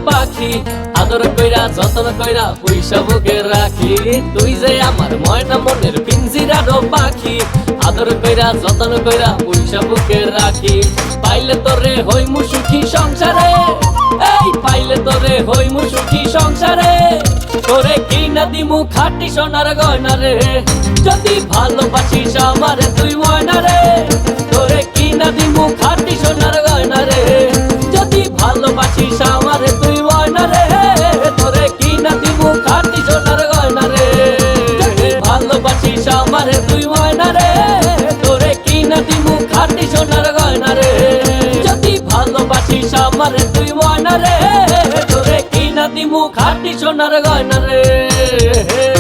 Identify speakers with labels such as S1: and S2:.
S1: পাখি আদর কইরা যতন কইরা পয়সা বুকে রাখি তুই যে আমার ময়না মনের পিঞ্জিরারও পাখি আদর কইরা যতন কইরা পয়সা বুকে রাখি পাইলে তোরে হইমু সুখী সংসারে এই পাইলে তোরে হইমু সুখী সংসারে তোরে কিনা দিমু খাঁটি সোনার গয়না রে যদি ভালোবাসিস আমারে তুই ময়না রে তোরে কিনা দিমু খাঁটি সোনার গয়না রে যদি ভালোবাসিস আমারে তুই ময়না রে তোরে কিনা দিমু খাঁটি সোনার গয়না রে যদি ভালোবাসিস আমারে তুই ময়না রে তোরে কিনা দিমু খাঁটি সোনার গয়না রে যদি ভালোবাসিস আমারে তুই ময়না রে তোরে কিনা দিমু খাঁটি সোনার গয়না রে